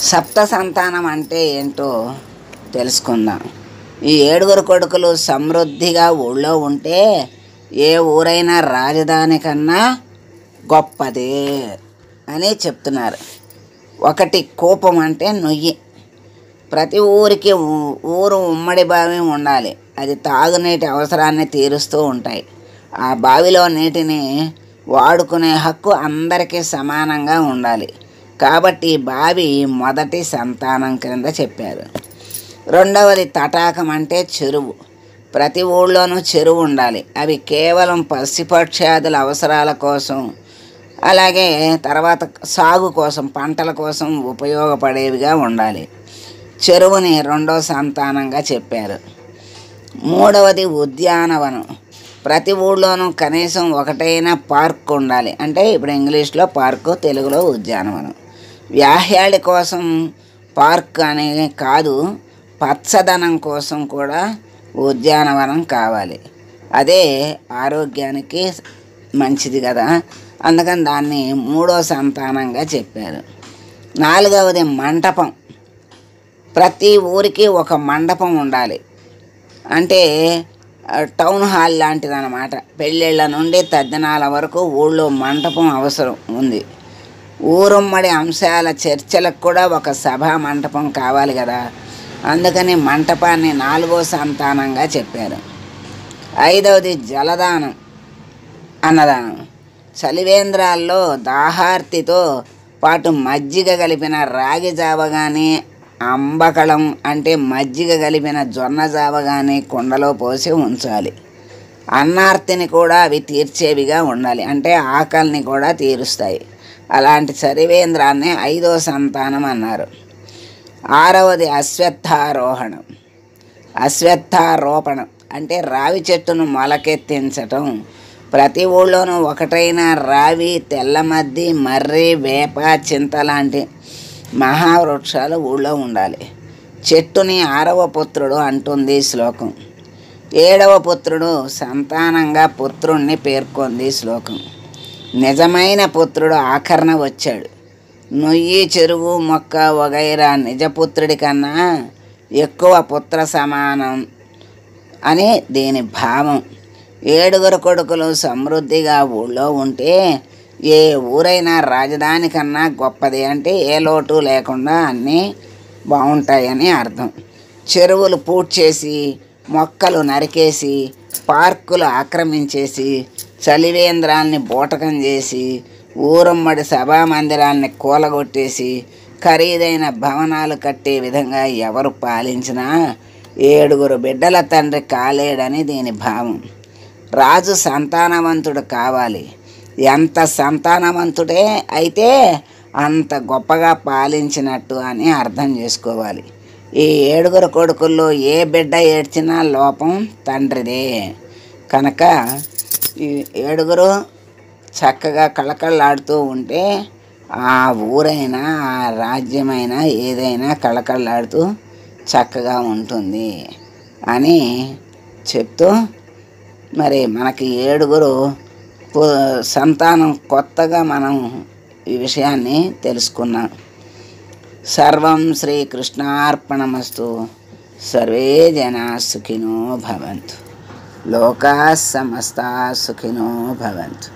సప్త సంతానం అంటే ఏంటో తెలుసుకుందాం. ఈ 7 కొడుకులు సమృద్ధిగా ఊళ్ళో ఉంటే ఏ ఊరైనా రాజధాని కన్నా గొప్పదే అని చెప్తున్నారు. ఒకటి కూపం అంటే నొయ్యి. ప్రతి ఊరికి ఊరు ఉమ్మడి బావి ఉండాలి. అది తాగునీటి అవసరాన్ని తీరుస్తూ ఉంటాయి. ఆ బావిలో నీటిని వాడుకునే హక్కు అందరికీ సమానంగా ఉండాలి. కాబట్టి బావి మొదటి సంతానం క్రింద చెప్పారు. రెండవది తటాకం అంటే చెరువు. ప్రతి ఊళ్ళోనూ చెరువు ఉండాలి. అవి కేవలం పశుపక్ష్యాదుల అవసరాల కోసం, అలాగే తర్వాత సాగు కోసం, పంటల కోసం ఉపయోగపడేవిగా ఉండాలి. చెరువుని రెండో సంతానంగా చెప్పారు. మూడవది ఉద్యానవనం. ప్రతి ఊళ్ళోనూ కనీసం ఒకటైనా పార్క్ ఉండాలి. అంటే ఇప్పుడు ఇంగ్లీష్లో పార్కు, తెలుగులో ఉద్యానవనం. వ్యాహ్యాళి కోసం పార్క్ అనే కాదు, పచ్చదనం కోసం కూడా ఉద్యానవనం కావాలి. అదే ఆరోగ్యానికి మంచిది కదా, అందుకని దాన్ని మూడో సంతానంగా చెప్పారు. నాలుగవది మంటపం. ప్రతి ఊరికి ఒక మండపం ఉండాలి. అంటే టౌన్ హాల్ లాంటిది అన్నమాట. పెళ్ళిళ్ళ నుండి తద్దినాల వరకు ఊళ్ళో మంటపం అవసరం ఉంది. ఊరుమ్మడి అంశాల చర్చలకు కూడా ఒక సభా మంటపం కావాలి కదా, అందుకని మంటపాన్ని నాలుగో సంతానంగా చెప్పారు. ఐదవది జలదానం, అన్నదానం. చలివేంద్రాల్లో దాహార్తితో పాటు మజ్జిగ కలిపిన రాగి జావ కానీ, అంబకళం అంటే మజ్జిగ కలిపిన జొన్న జావ కానీ కుండలో పోసి ఉంచాలి. అన్నార్తిని కూడా అవి తీర్చేవిగా ఉండాలి. అంటే ఆకలిని కూడా తీరుస్తాయి. అలాంటి చలివేంద్రాన్ని ఐదో సంతానం అన్నారు. ఆరవది అశ్వత్థారోహణం. అశ్వత్థారోపణం అంటే రావి చెట్టును మొలకెత్తించటం. ప్రతి ఊళ్ళోనూ ఒకటైన రావి, తెల్లమద్ది, మర్రి, వేప, చింత లాంటి మహావృక్షాలు ఊళ్ళో ఉండాలి. చెట్టుని 6వ పుత్రుడు అంటుంది శ్లోకం. 7వ పుత్రుడు సంతానంగా పుత్రుణ్ణి పేర్కొంది శ్లోకం. నిజమైన పుత్రుడు ఆఖరణ వచ్చాడు. నొయ్యి, చెరువు, మొక్క వగైరా నిజపుత్రుడి కన్నా ఎక్కువ పుత్ర సమానం అని దీని భావం. 7 కొడుకులు సమృద్ధిగా ఊళ్ళో ఉంటే ఏ ఊరైనా రాజధాని కన్నా గొప్పది. అంటే ఏ లోటు లేకుండా అన్నీ బాగుంటాయని అర్థం. చెరువులు పూడ్చేసి, మొక్కలు నరికేసి, పార్కులు ఆక్రమించేసి, చలివేంద్రాల్ని బూటకం చేసి, ఊరుమ్మడి సభా మందిరాన్ని కూలగొట్టేసి, ఖరీదైన భవనాలు కట్టే విధంగా ఎవరు పాలించినా 7 బిడ్డల తండ్రి కాలేడని దీని భావం. రాజు సంతానవంతుడు కావాలి. ఎంత సంతానవంతుడే అయితే అంత గొప్పగా పాలించినట్టు అని అర్థం చేసుకోవాలి. ఈ 7 కొడుకుల్లో ఏ బిడ్డ ఏడ్చినా లోపం తండ్రిదే. కనుక ఈ 7 చక్కగా కళకళలాడుతూ ఉంటే ఆ ఊరైనా, ఆ రాజ్యమైనా, ఏదైనా కళకళలాడుతూ చక్కగా ఉంటుంది అని చెప్తూ, మరి మనకి 7 సంతానం కొత్తగా మనం ఈ విషయాన్ని తెలుసుకున్నాం. సర్వం శ్రీకృష్ణార్పణమస్తు. సర్వే జనా సుఖినో భవంతు. లోకా సమస్తా సుఖినో భవంతు.